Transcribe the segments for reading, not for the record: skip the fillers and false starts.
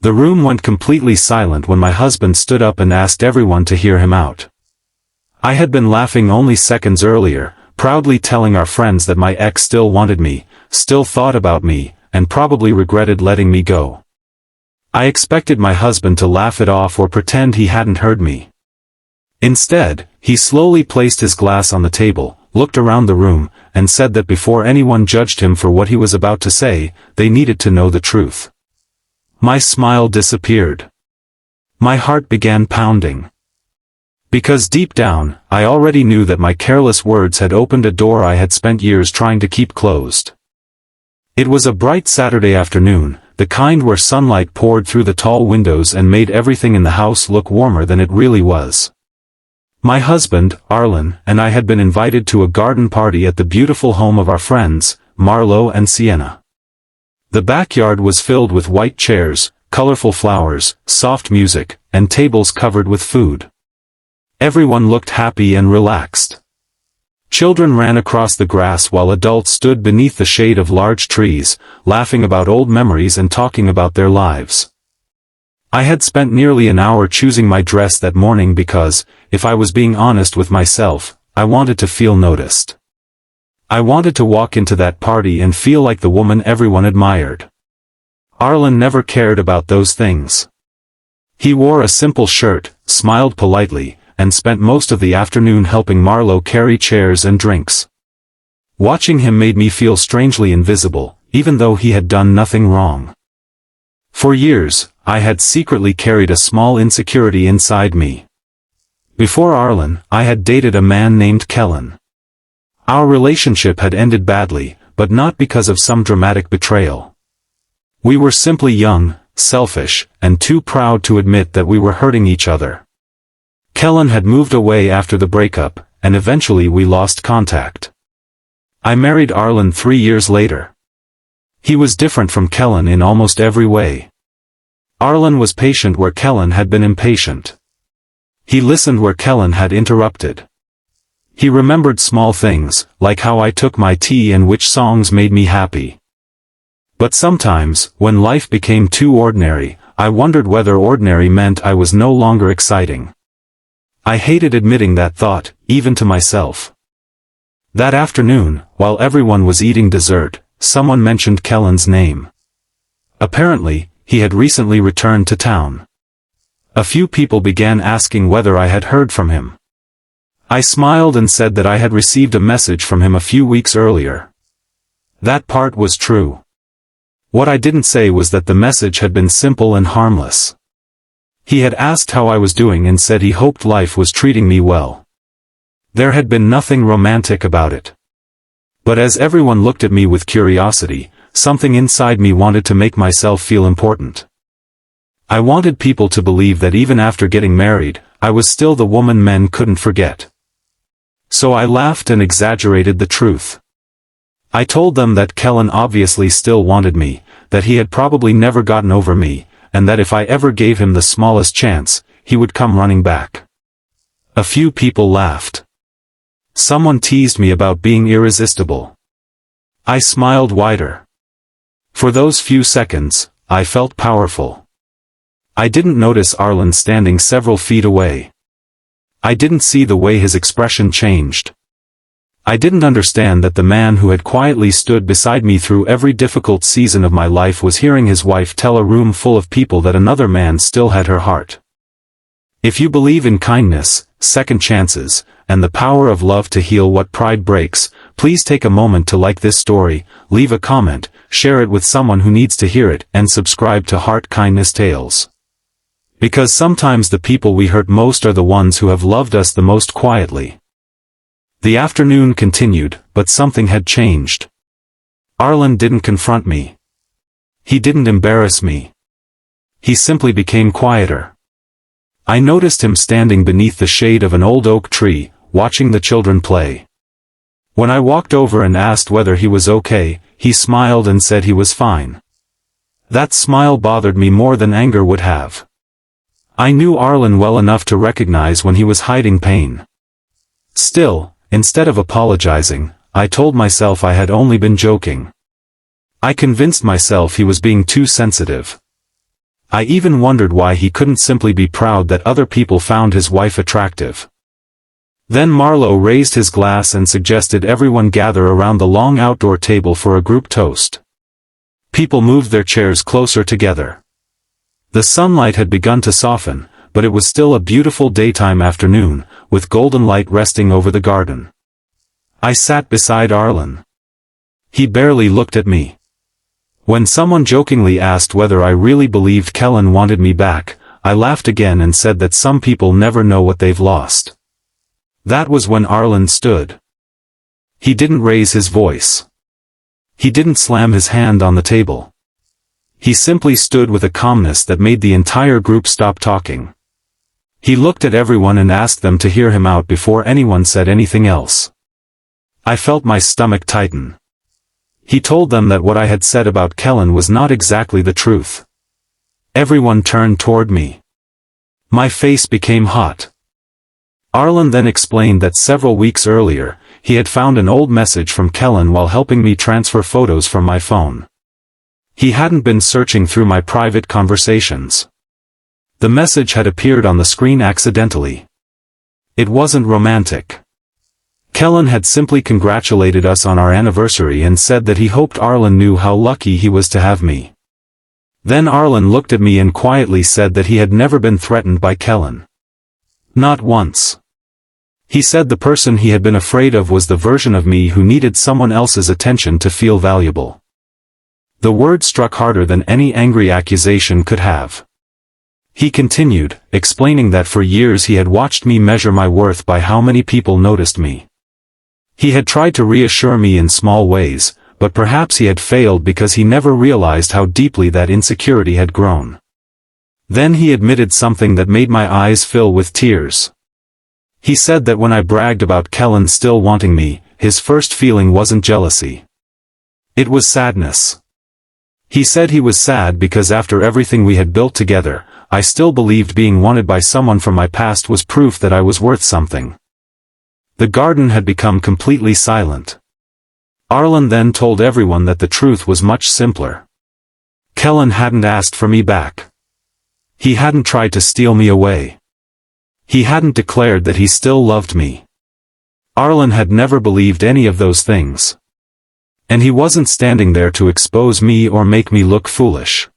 The room went completely silent when my husband stood up and asked everyone to hear him out. I had been laughing only seconds earlier, proudly telling our friends that my ex still wanted me, still thought about me, and probably regretted letting me go. I expected my husband to laugh it off or pretend he hadn't heard me. Instead, he slowly placed his glass on the table, looked around the room, and said that before anyone judged him for what he was about to say, they needed to know the truth. My smile disappeared. My heart began pounding. Because deep down, I already knew that my careless words had opened a door I had spent years trying to keep closed. It was a bright Saturday afternoon, the kind where sunlight poured through the tall windows and made everything in the house look warmer than it really was. My husband, Arlen, and I had been invited to a garden party at the beautiful home of our friends, Marlo and Sienna. The backyard was filled with white chairs, colorful flowers, soft music, and tables covered with food. Everyone looked happy and relaxed. Children ran across the grass while adults stood beneath the shade of large trees, laughing about old memories and talking about their lives. I had spent nearly an hour choosing my dress that morning because, if I was being honest with myself, I wanted to feel noticed. I wanted to walk into that party and feel like the woman everyone admired. Arlen never cared about those things. He wore a simple shirt, smiled politely, and spent most of the afternoon helping Marlo carry chairs and drinks. Watching him made me feel strangely invisible, even though he had done nothing wrong. For years, I had secretly carried a small insecurity inside me. Before Arlen, I had dated a man named Kellen. Our relationship had ended badly, but not because of some dramatic betrayal. We were simply young, selfish, and too proud to admit that we were hurting each other. Kellen had moved away after the breakup, and eventually we lost contact. I married Arlen 3 years later. He was different from Kellen in almost every way. Arlen was patient where Kellen had been impatient. He listened where Kellen had interrupted. He remembered small things, like how I took my tea and which songs made me happy. But sometimes, when life became too ordinary, I wondered whether ordinary meant I was no longer exciting. I hated admitting that thought, even to myself. That afternoon, while everyone was eating dessert, someone mentioned Kellen's name. Apparently, he had recently returned to town. A few people began asking whether I had heard from him. I smiled and said that I had received a message from him a few weeks earlier. That part was true. What I didn't say was that the message had been simple and harmless. He had asked how I was doing and said he hoped life was treating me well. There had been nothing romantic about it. But as everyone looked at me with curiosity, something inside me wanted to make myself feel important. I wanted people to believe that even after getting married, I was still the woman men couldn't forget. So I laughed and exaggerated the truth. I told them that Kellen obviously still wanted me, that he had probably never gotten over me, and that if I ever gave him the smallest chance, he would come running back. A few people laughed. Someone teased me about being irresistible. I smiled wider. For those few seconds, I felt powerful. I didn't notice Arlen standing several feet away. I didn't see the way his expression changed. I didn't understand that the man who had quietly stood beside me through every difficult season of my life was hearing his wife tell a room full of people that another man still had her heart. If you believe in kindness, second chances, and the power of love to heal what pride breaks, please take a moment to like this story, leave a comment, share it with someone who needs to hear it, and subscribe to Heart Kindness Tales. Because sometimes the people we hurt most are the ones who have loved us the most quietly. The afternoon continued, but something had changed. Arlen didn't confront me. He didn't embarrass me. He simply became quieter. I noticed him standing beneath the shade of an old oak tree, watching the children play. When I walked over and asked whether he was okay, he smiled and said he was fine. That smile bothered me more than anger would have. I knew Arlen well enough to recognize when he was hiding pain. Still, instead of apologizing, I told myself I had only been joking. I convinced myself he was being too sensitive. I even wondered why he couldn't simply be proud that other people found his wife attractive. Then Marlowe raised his glass and suggested everyone gather around the long outdoor table for a group toast. People moved their chairs closer together. The sunlight had begun to soften, but it was still a beautiful daytime afternoon, with golden light resting over the garden. I sat beside Arlen. He barely looked at me. When someone jokingly asked whether I really believed Kellen wanted me back, I laughed again and said that some people never know what they've lost. That was when Arlen stood. He didn't raise his voice. He didn't slam his hand on the table. He simply stood with a calmness that made the entire group stop talking. He looked at everyone and asked them to hear him out before anyone said anything else. I felt my stomach tighten. He told them that what I had said about Kellen was not exactly the truth. Everyone turned toward me. My face became hot. Arlen then explained that several weeks earlier, he had found an old message from Kellen while helping me transfer photos from my phone. He hadn't been searching through my private conversations. The message had appeared on the screen accidentally. It wasn't romantic. Kellen had simply congratulated us on our anniversary and said that he hoped Arlen knew how lucky he was to have me. Then Arlen looked at me and quietly said that he had never been threatened by Kellen. Not once. He said the person he had been afraid of was the version of me who needed someone else's attention to feel valuable. The word struck harder than any angry accusation could have. He continued, explaining that for years he had watched me measure my worth by how many people noticed me. He had tried to reassure me in small ways, but perhaps he had failed because he never realized how deeply that insecurity had grown. Then he admitted something that made my eyes fill with tears. He said that when I bragged about Kellen still wanting me, his first feeling wasn't jealousy. It was sadness. He said he was sad because after everything we had built together, I still believed being wanted by someone from my past was proof that I was worth something. The garden had become completely silent. Arlen then told everyone that the truth was much simpler. Kellen hadn't asked for me back. He hadn't tried to steal me away. He hadn't declared that he still loved me. Arlen had never believed any of those things. And he wasn't standing there to expose me or make me look foolish.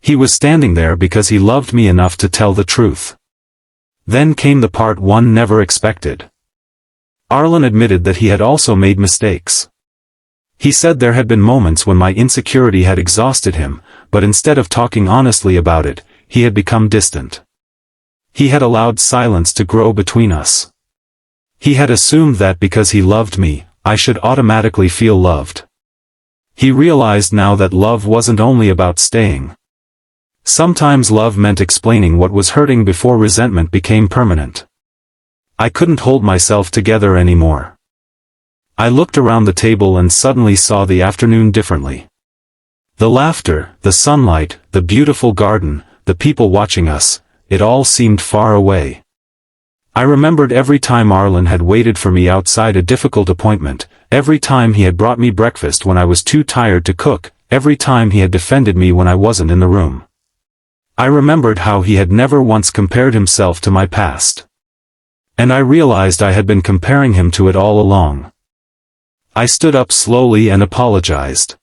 He was standing there because he loved me enough to tell the truth. Then came the part one never expected. Arlen admitted that he had also made mistakes. He said there had been moments when my insecurity had exhausted him, but instead of talking honestly about it, he had become distant. He had allowed silence to grow between us. He had assumed that because he loved me, I should automatically feel loved. He realized now that love wasn't only about staying. Sometimes love meant explaining what was hurting before resentment became permanent. I couldn't hold myself together anymore. I looked around the table and suddenly saw the afternoon differently. The laughter, the sunlight, the beautiful garden, the people watching us, it all seemed far away. I remembered every time Arlen had waited for me outside a difficult appointment, every time he had brought me breakfast when I was too tired to cook, every time he had defended me when I wasn't in the room. I remembered how he had never once compared himself to my past. And I realized I had been comparing him to it all along. I stood up slowly and apologized.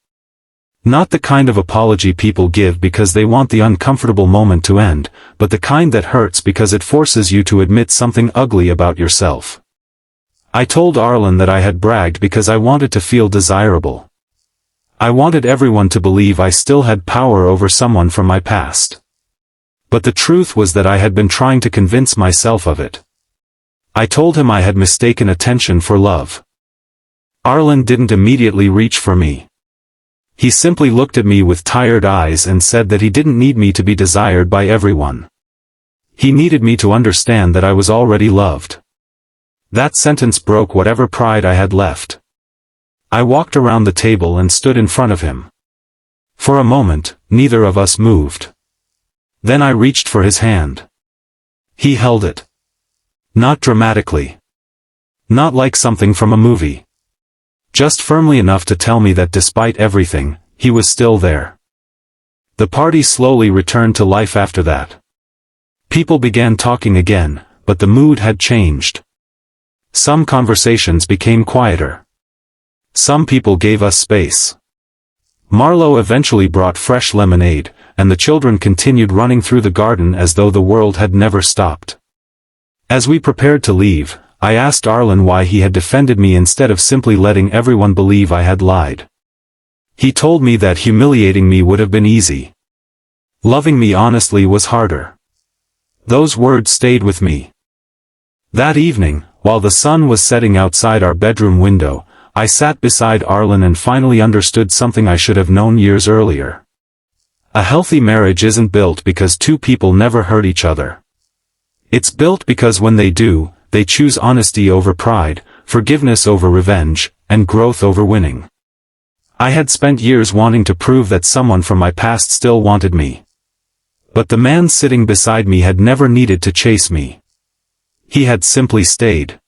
Not the kind of apology people give because they want the uncomfortable moment to end, but the kind that hurts because it forces you to admit something ugly about yourself. I told Arlen that I had bragged because I wanted to feel desirable. I wanted everyone to believe I still had power over someone from my past. But the truth was that I had been trying to convince myself of it. I told him I had mistaken attention for love. Arlen didn't immediately reach for me. He simply looked at me with tired eyes and said that he didn't need me to be desired by everyone. He needed me to understand that I was already loved. That sentence broke whatever pride I had left. I walked around the table and stood in front of him. For a moment, neither of us moved. Then I reached for his hand. He held it. Not dramatically. Not like something from a movie. Just firmly enough to tell me that despite everything, he was still there. The party slowly returned to life after that. People began talking again, but the mood had changed. Some conversations became quieter. Some people gave us space. Marlowe eventually brought fresh lemonade, and the children continued running through the garden as though the world had never stopped. As we prepared to leave, I asked Arlen why he had defended me instead of simply letting everyone believe I had lied. He told me that humiliating me would have been easy. Loving me honestly was harder. Those words stayed with me. That evening, while the sun was setting outside our bedroom window, I sat beside Arlen and finally understood something I should have known years earlier. A healthy marriage isn't built because two people never hurt each other. It's built because when they do, they choose honesty over pride, forgiveness over revenge, and growth over winning. I had spent years wanting to prove that someone from my past still wanted me. But the man sitting beside me had never needed to chase me. He had simply stayed.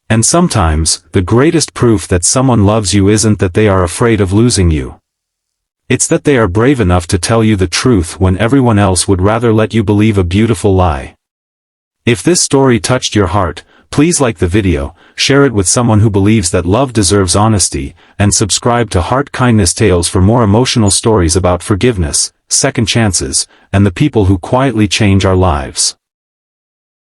And sometimes, the greatest proof that someone loves you isn't that they are afraid of losing you. It's that they are brave enough to tell you the truth when everyone else would rather let you believe a beautiful lie. If this story touched your heart, please like the video, share it with someone who believes that love deserves honesty, and subscribe to Heart Kindness Tales for more emotional stories about forgiveness, second chances, and the people who quietly change our lives.